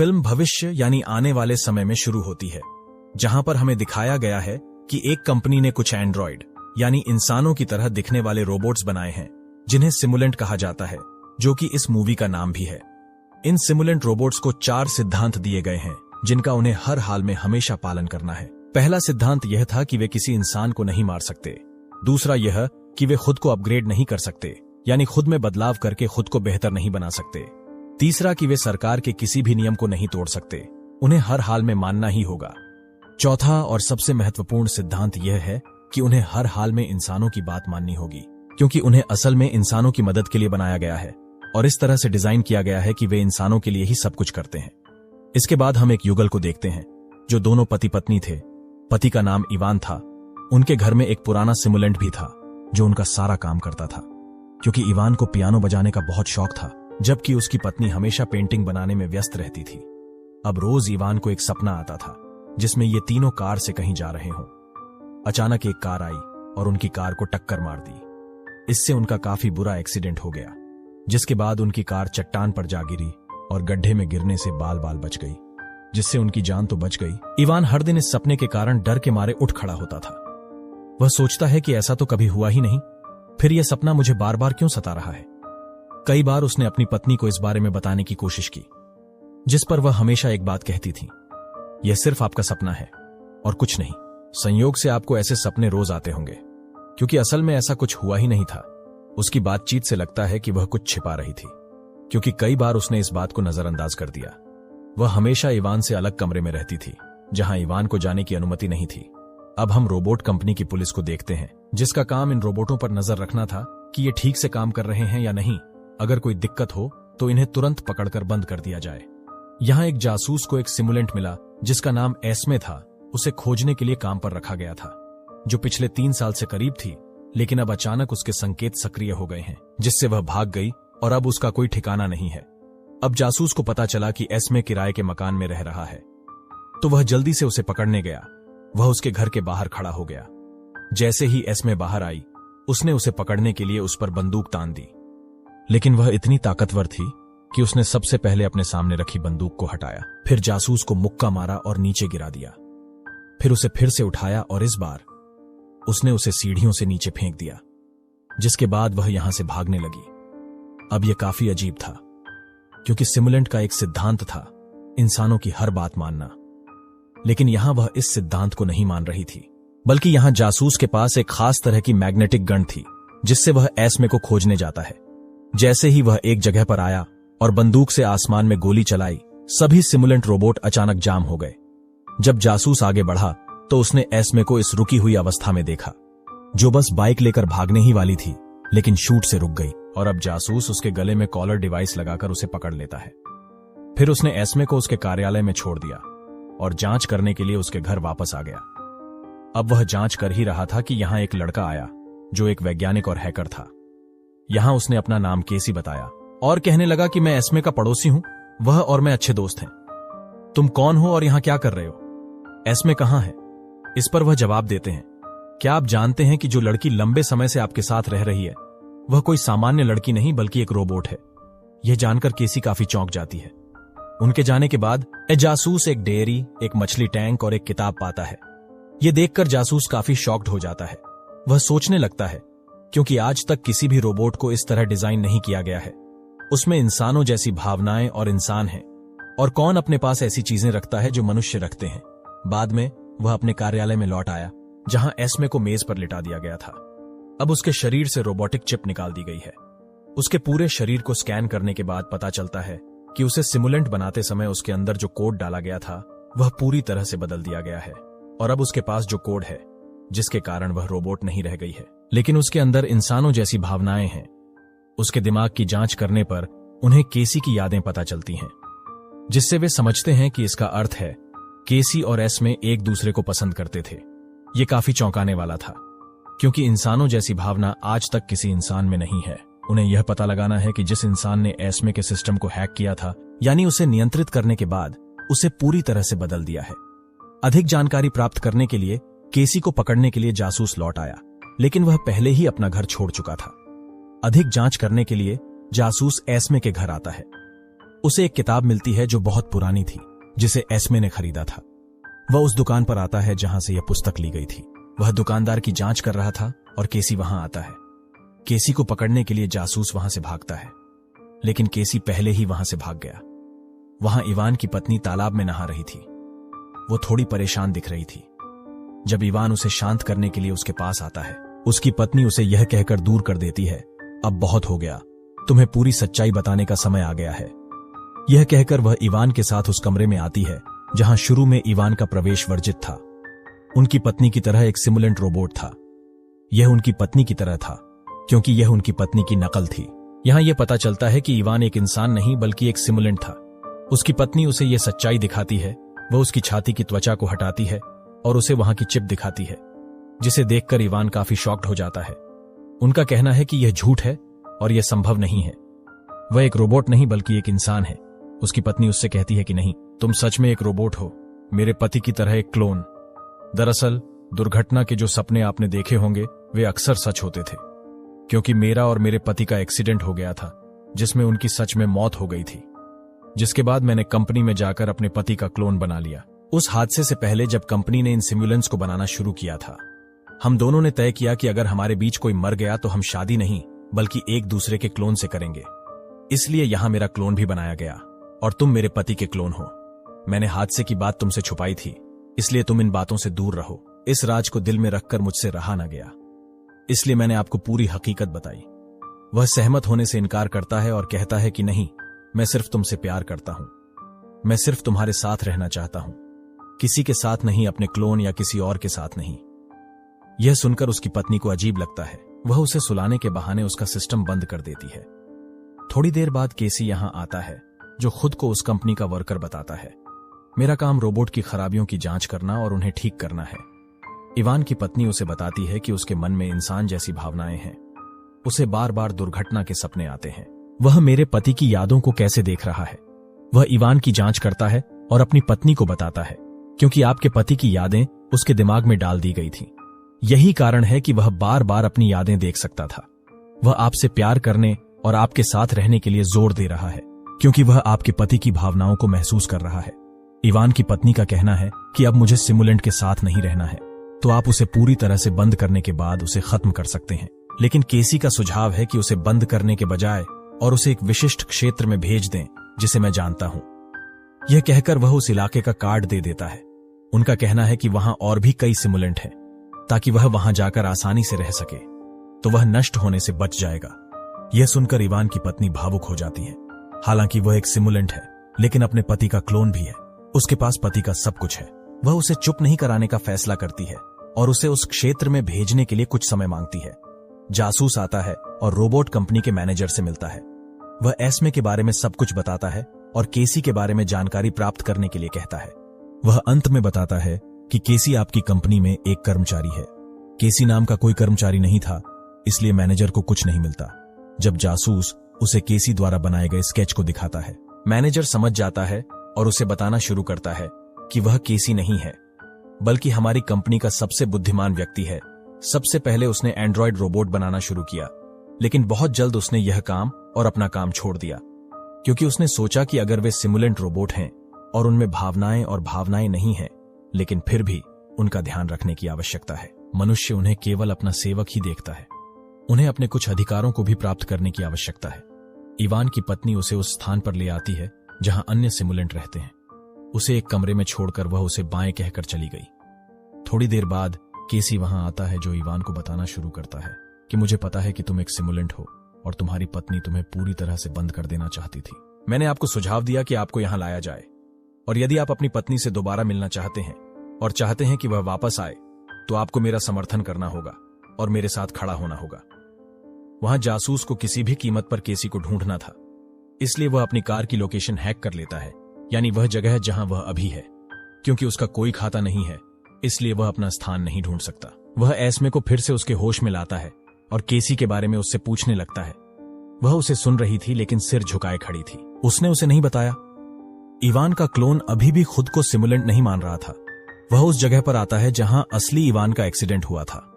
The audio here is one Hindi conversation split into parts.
फिल्म भविष्य यानी आने वाले समय में शुरू होती है, जहां पर हमें दिखाया गया है कि एक कंपनी ने कुछ एंड्रॉइड यानी इंसानों की तरह दिखने वाले रोबोट्स बनाए हैं, जिन्हें सिमुलेंट कहा जाता है, जो कि इस मूवी का नाम भी है। इन सिमुलेंट रोबोट्स को 4 सिद्धांत दिए गए हैं, जिनका उन्हें हर हाल में हमेशा पालन करना है। पहला सिद्धांत यह था कि वे किसी इंसान को नहीं मार सकते। दूसरा यह कि वे खुद को अपग्रेड नहीं कर सकते, यानी खुद में बदलाव करके खुद को बेहतर नहीं बना सकते। तीसरा कि वे सरकार के किसी भी नियम को नहीं तोड़ सकते, उन्हें हर हाल में मानना ही होगा। चौथा और सबसे महत्वपूर्ण सिद्धांत यह है कि उन्हें हर हाल में इंसानों की बात माननी होगी, क्योंकि उन्हें असल में इंसानों की मदद के लिए बनाया गया है और इस तरह से डिजाइन किया गया है कि वे इंसानों के लिए ही सब कुछ करते हैं। इसके बाद हम एक युगल को देखते हैं, जो दोनों पति पत्नी थे। पति का नाम इवान था। उनके घर में एक पुराना सिमुलेंट भी था, जो उनका सारा काम करता था, क्योंकि इवान को पियानो बजाने का बहुत शौक था, जबकि उसकी पत्नी हमेशा पेंटिंग बनाने में व्यस्त रहती थी। अब रोज इवान को एक सपना आता था, जिसमें ये तीनों कार से कहीं जा रहे हों। अचानक एक कार आई और उनकी कार को टक्कर मार दी। इससे उनका काफी बुरा एक्सीडेंट हो गया, जिसके बाद उनकी कार चट्टान पर जा गिरी और गड्ढे में गिरने से बाल बाल बच गई, जिससे उनकी जान तो बच गई। इवान हर दिन इस सपने के कारण डर के मारे उठ खड़ा होता था। वह सोचता है कि ऐसा तो कभी हुआ ही नहीं, फिर यह सपना मुझे बार बार क्यों सता रहा है। कई बार उसने अपनी पत्नी को इस बारे में बताने की कोशिश की, जिस पर वह हमेशा एक बात कहती थी, यह सिर्फ आपका सपना है और कुछ नहीं। संयोग से आपको ऐसे सपने रोज आते होंगे, क्योंकि असल में ऐसा कुछ हुआ ही नहीं था। उसकी बातचीत से लगता है कि वह कुछ छिपा रही थी, क्योंकि कई बार उसने इस बात को नजरअंदाज कर दिया। वह हमेशा इवान से अलग कमरे में रहती थी, जहां इवान को जाने की अनुमति नहीं थी। अब हम रोबोट कंपनी की पुलिस को देखते हैं, जिसका काम इन रोबोटों पर नजर रखना था कि ये ठीक से काम कर रहे हैं या नहीं। अगर कोई दिक्कत हो तो इन्हें तुरंत पकड़कर बंद कर दिया जाए। यहाँ एक जासूस को एक सिमुलेंट मिला, जिसका नाम एस्मे था। उसे खोजने के लिए काम पर रखा गया था, जो पिछले 3 साल से करीब थी, लेकिन अब अचानक उसके संकेत सक्रिय हो गए हैं, जिससे वह भाग गई और अब उसका कोई ठिकाना नहीं है। अब जासूस को पता चला कि एस्मे किराए के मकान में रह रहा है, तो वह जल्दी से उसे पकड़ने गया। वह उसके घर के बाहर खड़ा हो गया। जैसे ही एस्मे बाहर आई, उसने उसे पकड़ने के लिए उस पर बंदूक तान दी, लेकिन वह इतनी ताकतवर थी कि उसने सबसे पहले अपने सामने रखी बंदूक को हटाया, फिर जासूस को मुक्का मारा और नीचे गिरा दिया। फिर उसे फिर से उठाया और इस बार उसने उसे सीढ़ियों से नीचे फेंक दिया, जिसके बाद वह यहां से भागने लगी। अब यह काफी अजीब था, क्योंकि सिमुलेंट का एक सिद्धांत था इंसानों की हर बात मानना, लेकिन यहां वह इस सिद्धांत को नहीं मान रही थी, बल्कि यहां जासूस के पास एक खास तरह की मैग्नेटिक गन थी, जिससे वह एस्मे को खोजने जाता है। जैसे ही वह एक जगह पर आया और बंदूक से आसमान में गोली चलाई, सभी सिमुलेंट रोबोट अचानक जाम हो गए। जब जासूस आगे बढ़ा तो उसने एस्मे को इस रुकी हुई अवस्था में देखा, जो बस बाइक लेकर भागने ही वाली थी, लेकिन शूट से रुक गई। और अब जासूस उसके गले में कॉलर डिवाइस लगाकर उसे पकड़ लेता है। फिर उसने एस्मे को उसके कार्यालय में छोड़ दिया और जांच करने के लिए उसके घर वापस आ गया। अब वह जांच कर ही रहा था कि यहां एक लड़का आया, जो एक वैज्ञानिक और हैकर था। यहां उसने अपना नाम केसी बताया और कहने लगा कि मैं एस्मे का पड़ोसी हूं, वह और मैं अच्छे दोस्त हैं। तुम कौन हो और यहां क्या कर रहे हो? एस्मे कहां है? इस पर वह जवाब देते हैं, क्या आप जानते हैं कि जो लड़की लंबे समय से आपके साथ रह रही है, वह कोई सामान्य लड़की नहीं बल्कि एक रोबोट है। यह जानकर केसी काफी चौंक जाती है। उनके जाने के बाद जासूस एक डेयरी, एक मछली टैंक और एक किताब पाता है। यह देखकर जासूस काफी शॉक्ड हो जाता है। वह सोचने लगता है, क्योंकि आज तक किसी भी रोबोट को इस तरह डिजाइन नहीं किया गया है। उसमें इंसानों जैसी भावनाएं और इंसान हैं, और कौन अपने पास ऐसी चीजें रखता है जो मनुष्य रखते हैं। बाद में वह अपने कार्यालय में लौट आया, जहां एस्मे को मेज पर लिटा दिया गया था। अब उसके शरीर से रोबोटिक चिप निकाल दी गई है। उसके पूरे शरीर को स्कैन करने के बाद पता चलता है कि उसे सिमुलेंट बनाते समय उसके अंदर जो कोड डाला गया था, वह पूरी तरह से बदल दिया गया है। और अब उसके पास जो कोड है, जिसके कारण वह रोबोट नहीं रह गई है, लेकिन उसके अंदर इंसानों जैसी भावनाएं हैं। उसके दिमाग की जांच करने पर उन्हें केसी की यादें पता चलती हैं, जिससे वे समझते हैं कि इसका अर्थ है केसी और एस्मे एक दूसरे को पसंद करते थे। ये काफी चौंकाने वाला था, क्योंकि इंसानों जैसी भावना आज तक किसी इंसान में नहीं है। उन्हें यह पता लगाना है कि जिस इंसान ने एस्मे के सिस्टम को हैक किया था, यानी उसे नियंत्रित करने के बाद उसे पूरी तरह से बदल दिया है। अधिक जानकारी प्राप्त करने के लिए केसी को पकड़ने के लिए जासूस लौट आया, लेकिन वह पहले ही अपना घर छोड़ चुका था। अधिक जांच करने के लिए जासूस एस्मे के घर आता है। उसे एक किताब मिलती है जो बहुत पुरानी थी, जिसे एस्मे ने खरीदा था। वह उस दुकान पर आता है जहां से यह पुस्तक ली गई थी। वह दुकानदार की जांच कर रहा था और केसी वहां आता है। केसी को पकड़ने के लिए जासूस वहां से भागता है, लेकिन केसी पहले ही वहां से भाग गया। वहां इवान की पत्नी तालाब में नहा रही थी। वो थोड़ी परेशान दिख रही थी। जब इवान उसे शांत करने के लिए उसके पास आता है, उसकी पत्नी उसे यह कहकर दूर कर देती है, अब बहुत हो गया, तुम्हें पूरी सच्चाई बताने का समय आ गया है। यह कहकर वह इवान के साथ उस कमरे में आती है जहां शुरू में इवान का प्रवेश वर्जित था। उनकी पत्नी की तरह एक सिमुलेंट रोबोट था। यह उनकी पत्नी की तरह था क्योंकि यह उनकी पत्नी की नकल थी। यहां यह पता चलता है कि इवान एक इंसान नहीं बल्कि एक सिमुलेंट था। उसकी पत्नी उसे यह सच्चाई दिखाती है। वह उसकी छाती की त्वचा को हटाती है और उसे वहां की चिप दिखाती है, जिसे देखकर इवान काफी शॉक्ड हो जाता है। उनका कहना है कि यह झूठ है और यह संभव नहीं है। वह एक रोबोट नहीं बल्कि एक इंसान है। उसकी पत्नी उससे कहती है कि नहीं, तुम सच में एक रोबोट हो, मेरे पति की तरह एक क्लोन। दरअसल दुर्घटना के जो सपने आपने देखे होंगे वे अक्सर सच होते थे, क्योंकि मेरा और मेरे पति का एक्सीडेंट हो गया था जिसमें उनकी सच में मौत हो गई थी। जिसके बाद मैंने कंपनी में जाकर अपने पति का क्लोन बना लिया। उस हादसे से पहले जब कंपनी ने इन सिमुलेंट्स को बनाना शुरू किया था, हम दोनों ने तय किया कि अगर हमारे बीच कोई मर गया तो हम शादी नहीं बल्कि एक दूसरे के क्लोन से करेंगे। इसलिए यहां मेरा क्लोन भी बनाया गया और तुम मेरे पति के क्लोन हो। मैंने हादसे की बात तुमसे छुपाई थी, इसलिए तुम इन बातों से दूर रहो। इस राज को दिल में रखकर मुझसे रहा न गया, इसलिए मैंने आपको पूरी हकीकत बताई। वह सहमत होने से इनकार करता है और कहता है कि नहीं, मैं सिर्फ तुमसे प्यार करता हूं, मैं सिर्फ तुम्हारे साथ रहना चाहता हूं, किसी के साथ नहीं, अपने क्लोन या किसी और के साथ नहीं। यह सुनकर उसकी पत्नी को अजीब लगता है। वह उसे सुलाने के बहाने उसका सिस्टम बंद कर देती है। थोड़ी देर बाद केसी यहां आता है, जो खुद को उस कंपनी का वर्कर बताता है। मेरा काम रोबोट की खराबियों की जांच करना और उन्हें ठीक करना है। इवान की पत्नी उसे बताती है कि उसके मन में इंसान जैसी भावनाएं हैं। उसे बार बार दुर्घटना के सपने आते हैं। वह मेरे पति की यादों को कैसे देख रहा है। वह इवान की जांच करता है और अपनी पत्नी को बताता है, क्योंकि आपके पति की यादें उसके दिमाग में डाल दी गई थीं। यही कारण है कि वह बार बार अपनी यादें देख सकता था। वह आपसे प्यार करने और आपके साथ रहने के लिए जोर दे रहा है, क्योंकि वह आपके पति की भावनाओं को महसूस कर रहा है। इवान की पत्नी का कहना है कि अब मुझे सिमुलेंट के साथ नहीं रहना है, तो आप उसे पूरी तरह से बंद करने के बाद उसे खत्म कर सकते हैं। लेकिन केसी का सुझाव है कि उसे बंद करने के बजाय और उसे एक विशिष्ट क्षेत्र में भेज दें जिसे मैं जानता हूं। यह कहकर वह उस इलाके का कार्ड दे देता है। उनका कहना है कि वहां और भी कई सिमुलेंट हैं, ताकि वह वहां जाकर आसानी से रह सके, तो वह नष्ट होने से बच जाएगा। यह सुनकर इवान की पत्नी भावुक हो जाती है। हालांकि वह एक सिमुलेंट है, लेकिन अपने पति का क्लोन भी है। उसके पास पति का सब कुछ है। वह उसे चुप नहीं कराने का फैसला करती है और उसे उस क्षेत्र में भेजने के लिए कुछ समय मांगती है। जासूस आता है और रोबोट कंपनी के मैनेजर से मिलता है। वह एस्मे के बारे में सब कुछ बताता है और केसी के बारे में जानकारी प्राप्त करने के लिए कहता है। वह अंत में बताता है कि केसी आपकी कंपनी में एक कर्मचारी है। केसी नाम का कोई कर्मचारी नहीं था, इसलिए मैनेजर को कुछ नहीं मिलता। जब जासूस उसे केसी द्वारा बनाए गए स्केच को दिखाता है, मैनेजर समझ जाता है और उसे बताना शुरू करता है कि वह केसी नहीं है, बल्कि हमारी कंपनी का सबसे बुद्धिमान व्यक्ति है। सबसे पहले उसने एंड्रॉयड रोबोट बनाना शुरू किया, लेकिन बहुत जल्द उसने यह काम और अपना काम छोड़ दिया, क्योंकि उसने सोचा कि अगर वे सिमुलेंट रोबोट हैं और उनमें भावनाएं नहीं हैं, लेकिन फिर भी उनका ध्यान रखने की आवश्यकता है। मनुष्य उन्हें केवल अपना सेवक ही देखता है। उन्हें अपने कुछ अधिकारों को भी प्राप्त करने की आवश्यकता है। इवान की पत्नी उसे उस स्थान पर ले आती है जहां अन्य सिमुलेंट रहते हैं। उसे एक कमरे में छोड़कर वह उसे बाएं कहकर चली गई। थोड़ी देर बाद केसी वहां आता है, जो इवान को बताना शुरू करता है कि मुझे पता है कि तुम एक सिमुलेंट हो और तुम्हारी पत्नी तुम्हें पूरी तरह से बंद कर देना चाहती थी। मैंने आपको सुझाव दिया कि आपको यहां लाया जाए, और यदि आप अपनी पत्नी से दोबारा मिलना चाहते हैं और चाहते हैं कि वह वापस आए, तो आपको मेरा समर्थन करना होगा और मेरे साथ खड़ा होना होगा। वहां जासूस को किसी भी कीमत पर केसी को ढूंढना था, इसलिए वह अपनी कार की लोकेशन हैक कर लेता है, यानी वह जगह जहां वह अभी है। क्योंकि उसका कोई खाता नहीं है, इसलिए वह अपना स्थान नहीं ढूंढ सकता। वह एस्मे को फिर से उसके होश में लाता है और केसी के बारे में उससे पूछने लगता है। वह उसे सुन रही थी, लेकिन सिर झुकाए खड़ी थी। उसने उसे नहीं बताया। इवान का क्लोन अभी भी खुद को सिमुलेंट नहीं मान रहा था। वह उस जगह पर आता है जहां असली इवान का एक्सीडेंट हुआ था।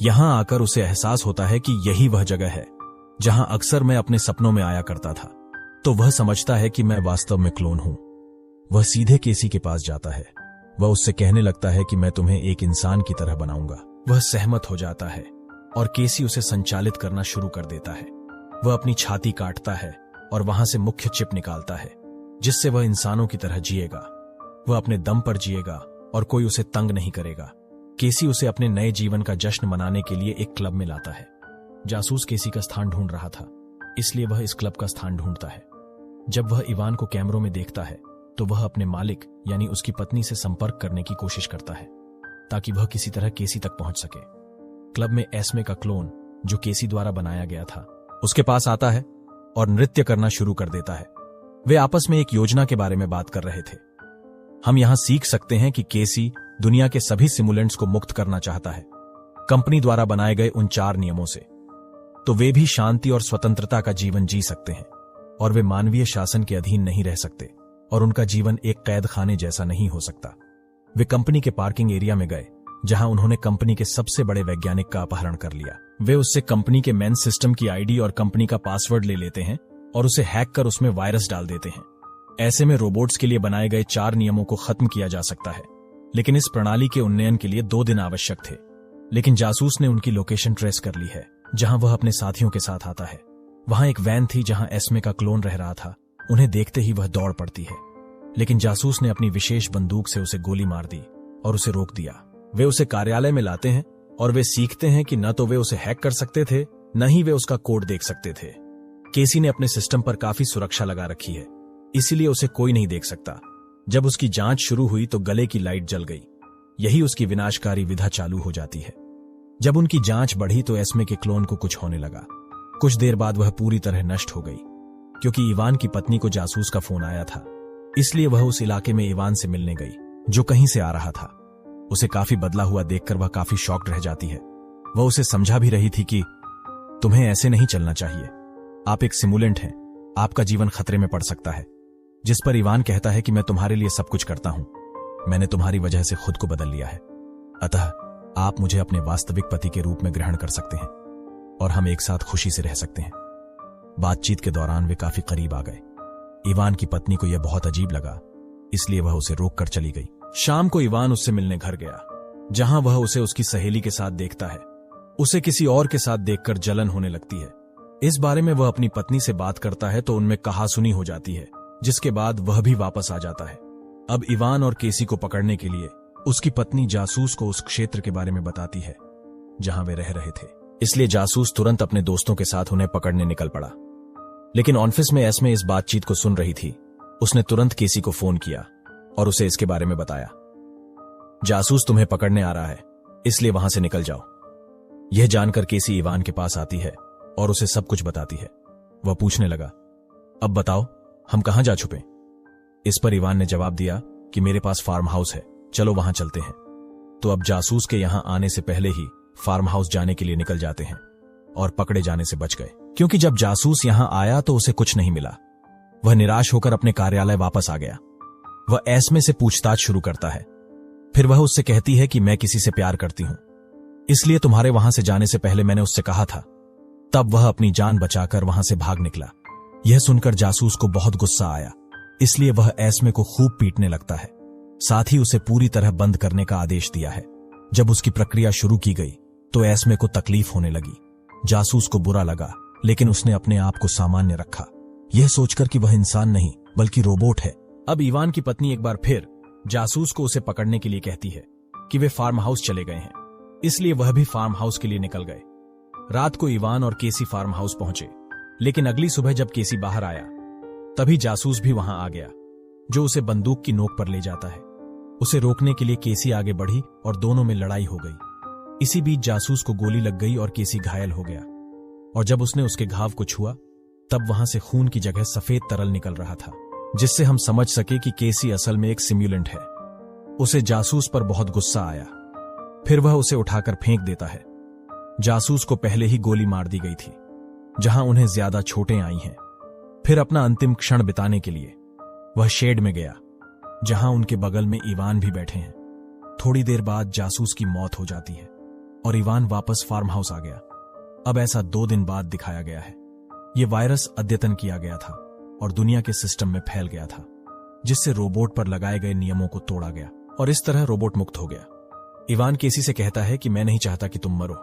यहां आकर उसे एहसास होता है कि यही वह जगह है जहां अक्सर मैं अपने सपनों में आया करता था। तो वह समझता है कि मैं वास्तव में क्लोन हूं। वह सीधे केसी के पास जाता है। वह उससे कहने लगता है कि मैं तुम्हें एक इंसान की तरह बनाऊंगा। वह सहमत हो जाता है और केसी उसे संचालित करना शुरू कर देता है। वह अपनी छाती काटता है और वहां से मुख्य चिप निकालता है, जिससे वह इंसानों की तरह जिएगा। वह अपने दम पर जिएगा और कोई उसे तंग नहीं करेगा। केसी उसे अपने नए जीवन का जश्न मनाने के लिए एक क्लब में लाता है। जासूस केसी का स्थान ढूंढ रहा था, इसलिए वह इस क्लब का स्थान ढूंढता है। जब वह इवान को कैमरों में देखता है तो वह अपने मालिक यानी उसकी पत्नी से संपर्क करने की कोशिश करता है ताकि वह किसी तरह केसी तक पहुंच सके। क्लब में एस्मे का क्लोन, जो केसी द्वारा बनाया गया था, उसके पास आता है और नृत्य करना शुरू कर देता है। वे आपस में एक योजना के बारे में बात कर रहे थे। हम यहां सीख सकते हैं कि केसी दुनिया के सभी सिमुलेंट्स को मुक्त करना चाहता है, कंपनी द्वारा बनाए गए उन 4 नियमों से, तो वे भी शांति और स्वतंत्रता का जीवन जी सकते हैं और वे मानवीय शासन के अधीन नहीं रह सकते और उनका जीवन एक कैद खाने जैसा नहीं हो सकता। वे कंपनी के पार्किंग एरिया में गए, जहां उन्होंने कंपनी के सबसे बड़े वैज्ञानिक का अपहरण कर लिया। वे उससे कंपनी के मेन सिस्टम की आईडी और कंपनी का पासवर्ड ले लेते हैं और उसे हैक कर उसमें वायरस डाल देते हैं। ऐसे में रोबोट्स के लिए बनाए गए 4 नियमों को खत्म किया जा सकता है, लेकिन इस प्रणाली के उन्नयन के लिए 2 दिन आवश्यक थे। लेकिन जासूस ने उनकी लोकेशन ट्रेस कर ली है, जहां वह अपने साथियों के साथ आता है। वहां एक वैन थी जहां एस्मे का क्लोन रह रहा था। उन्हें देखते ही वह दौड़ पड़ती है, लेकिन जासूस ने अपनी विशेष बंदूक से उसे गोली मार दी और उसे रोक दिया। वे उसे कार्यालय में लाते हैं और वे सीखते हैं कि न तो वे उसे हैक कर सकते थे, न ही वे उसका कोड देख सकते थे। केसी ने अपने सिस्टम पर काफी सुरक्षा लगा रखी है, इसीलिए उसे कोई नहीं देख सकता। जब उसकी जांच शुरू हुई तो गले की लाइट जल गई। यही उसकी विनाशकारी विधा चालू हो जाती है। जब उनकी जांच बढ़ी तो एस्मे के क्लोन को कुछ होने लगा। कुछ देर बाद वह पूरी तरह नष्ट हो गई, क्योंकि इवान की पत्नी को जासूस का फोन आया था। इसलिए वह उस इलाके में इवान से मिलने गई, जो कहीं से आ रहा था। उसे काफी बदला हुआ देखकर वह काफी शॉक्ड रह जाती है। वह उसे समझा भी रही थी कि तुम्हें ऐसे नहीं चलना चाहिए, आप एक सिमुलेंट हैं, आपका जीवन खतरे में पड़ सकता है। जिस पर इवान कहता है कि मैं तुम्हारे लिए सब कुछ करता हूं, मैंने तुम्हारी वजह से खुद को बदल लिया है, अतः आप मुझे अपने वास्तविक पति के रूप में ग्रहण कर सकते हैं और हम एक साथ खुशी से रह सकते हैं। बातचीत के दौरान वे काफी करीब आ गए। इवान की पत्नी को यह बहुत अजीब लगा, इसलिए वह उसे रोक कर चली गई। शाम को इवान उससे मिलने घर गया, जहां वह उसे उसकी सहेली के साथ देखता है। उसे किसी और के साथ देखकर जलन होने लगती है। इस बारे में वह अपनी पत्नी से बात करता है तो उनमें कहासुनी हो जाती है, जिसके बाद वह भी वापस आ जाता है। अब इवान और केसी को पकड़ने के लिए उसकी पत्नी जासूस को उस क्षेत्र के बारे में बताती है जहां वे रह रहे थे। इसलिए जासूस तुरंत अपने दोस्तों के साथ उन्हें पकड़ने निकल पड़ा। लेकिन ऑफिस में एस्मे इस बातचीत को सुन रही थी। उसने तुरंत केसी को फोन किया और उसे इसके बारे में बताया। जासूस तुम्हें पकड़ने आ रहा है, इसलिए वहां से निकल जाओ। यह जानकर केसी इवान के पास आती है और उसे सब कुछ बताती है। वह पूछने लगा, अब बताओ हम कहां जा छुपे? इस पर इवान ने जवाब दिया कि मेरे पास फार्म हाउस है, चलो वहां चलते हैं। तो अब जासूस के यहां आने से पहले ही फार्म हाउस जाने के लिए निकल जाते हैं और पकड़े जाने से बच गए, क्योंकि जब जासूस यहां आया तो उसे कुछ नहीं मिला। वह निराश होकर अपने कार्यालय वापस आ गया। वह एस्मे से पूछताछ शुरू करता है। फिर वह उससे कहती है कि मैं किसी से प्यार करती हूं, इसलिए तुम्हारे वहां से जाने से पहले मैंने उससे कहा था। तब वह अपनी जान बचाकर वहां से भाग निकला। यह सुनकर जासूस को बहुत गुस्सा आया, इसलिए वह एस्मे को खूब पीटने लगता है। साथ ही उसे पूरी तरह बंद करने का आदेश दिया है। जब उसकी प्रक्रिया शुरू की गई तो एस्मे को तकलीफ होने लगी। जासूस को बुरा लगा, लेकिन उसने अपने आप को सामान्य रखा, यह सोचकर कि वह इंसान नहीं बल्कि रोबोट है। अब इवान की पत्नी एक बार फिर जासूस को उसे पकड़ने के लिए कहती है कि वे फार्म हाउस चले गए हैं, इसलिए वह भी फार्म हाउस के लिए निकल गए। रात को इवान और केसी फार्म हाउस पहुंचे, लेकिन अगली सुबह जब केसी बाहर आया तभी जासूस भी वहां आ गया, जो उसे बंदूक की नोक पर ले जाता है। उसे रोकने के लिए केसी आगे बढ़ी और दोनों में लड़ाई हो गई। इसी बीच जासूस को गोली लग गई और केसी घायल हो गया, और जब उसने उसके घाव को छुआ तब वहां से खून की जगह सफेद तरल निकल रहा था, जिससे हम समझ सके कि केसी असल में एक सिम्युलेंट है। उसे जासूस पर बहुत गुस्सा आया। फिर वह उसे उठाकर फेंक देता है। जासूस को पहले ही गोली मार दी गई थी, जहां उन्हें ज्यादा चोटें आई हैं। फिर अपना अंतिम क्षण बिताने के लिए वह शेड में गया, जहां उनके बगल में इवान भी बैठे हैं। थोड़ी देर बाद जासूस की मौत हो जाती है और इवान वापस फार्म हाउस आ गया। अब ऐसा 2 दिन बाद दिखाया गया है। यह वायरस अद्यतन किया गया था और दुनिया के सिस्टम में फैल गया था, जिससे रोबोट पर लगाए गए नियमों को तोड़ा गया और इस तरह रोबोट मुक्त हो गया। इवान केसी से कहता है कि मैं नहीं चाहता कि तुम मरो,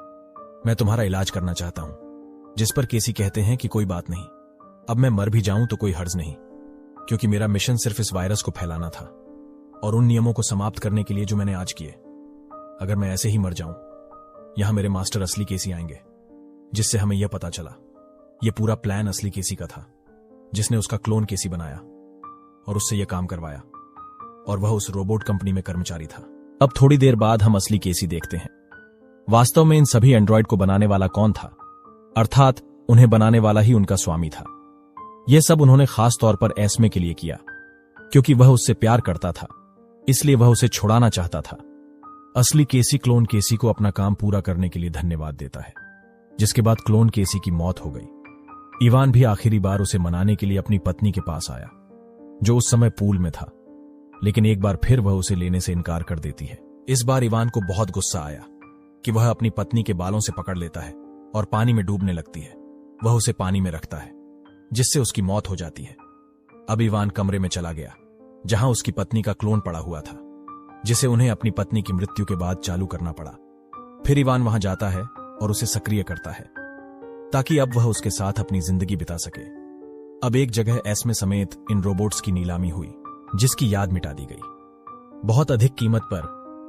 मैं तुम्हारा इलाज करना चाहता हूं। जिस पर केसी कहते हैं कि कोई बात नहीं, अब मैं मर भी जाऊं तो कोई हर्ज नहीं, क्योंकि मेरा मिशन सिर्फ इस वायरस को फैलाना था और उन नियमों को समाप्त करने के लिए जो मैंने आज किए। अगर मैं ऐसे ही मर जाऊं, यहां मेरे मास्टर असली केसी आएंगे, जिससे हमें यह पता चला यह पूरा प्लान असली केसी का था, जिसने उसका क्लोन केसी बनाया और उससे यह काम करवाया, और वह उस रोबोट कंपनी में कर्मचारी था। अब थोड़ी देर बाद हम असली केसी देखते हैं। वास्तव में इन सभी एंड्रॉयड को बनाने वाला कौन था, अर्थात उन्हें बनाने वाला ही उनका स्वामी था। यह सब उन्होंने खास तौर पर एस्मे के लिए किया, क्योंकि वह उससे प्यार करता था, इसलिए वह उसे छुड़ाना चाहता था। असली केसी क्लोन केसी को अपना काम पूरा करने के लिए धन्यवाद देता है, जिसके बाद क्लोन केसी की मौत हो गई। इवान भी आखिरी बार उसे मनाने के लिए अपनी पत्नी के पास आया, जो उस समय पूल में था, लेकिन एक बार फिर वह उसे लेने से इनकार कर देती है। इस बार इवान को बहुत गुस्सा आया कि वह अपनी पत्नी के बालों से पकड़ लेता है और पानी में डूबने लगती है। वह उसे पानी में रखता है, जिससे उसकी मौत हो जाती है। अब इवान कमरे में चला गया, जहां उसकी पत्नी का क्लोन पड़ा हुआ था, जिसे उन्हें अपनी पत्नी की मृत्यु के बाद चालू करना पड़ा। फिर इवान वहां जाता है और उसे सक्रिय करता है, ताकि अब वह उसके साथ अपनी जिंदगी बिता सके। अब एक जगह एस्मे समेत इन रोबोट्स की नीलामी हुई, जिसकी याद मिटा दी गई। बहुत अधिक कीमत पर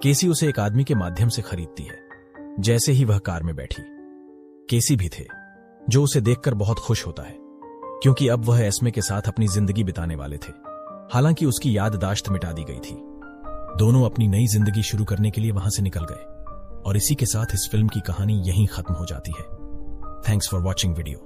केसी उसे एक आदमी के माध्यम से खरीदती है। जैसे ही वह कार में बैठी, केसी भी थे, जो उसे देखकर बहुत खुश होता है, क्योंकि अब वह एस्मे के साथ अपनी जिंदगी बिताने वाले थे। हालांकि उसकी याददाश्त मिटा दी गई थी। दोनों अपनी नई जिंदगी शुरू करने के लिए वहां से निकल गए, और इसी के साथ इस फिल्म की कहानी यहीं खत्म हो जाती है। Thanks for watching video.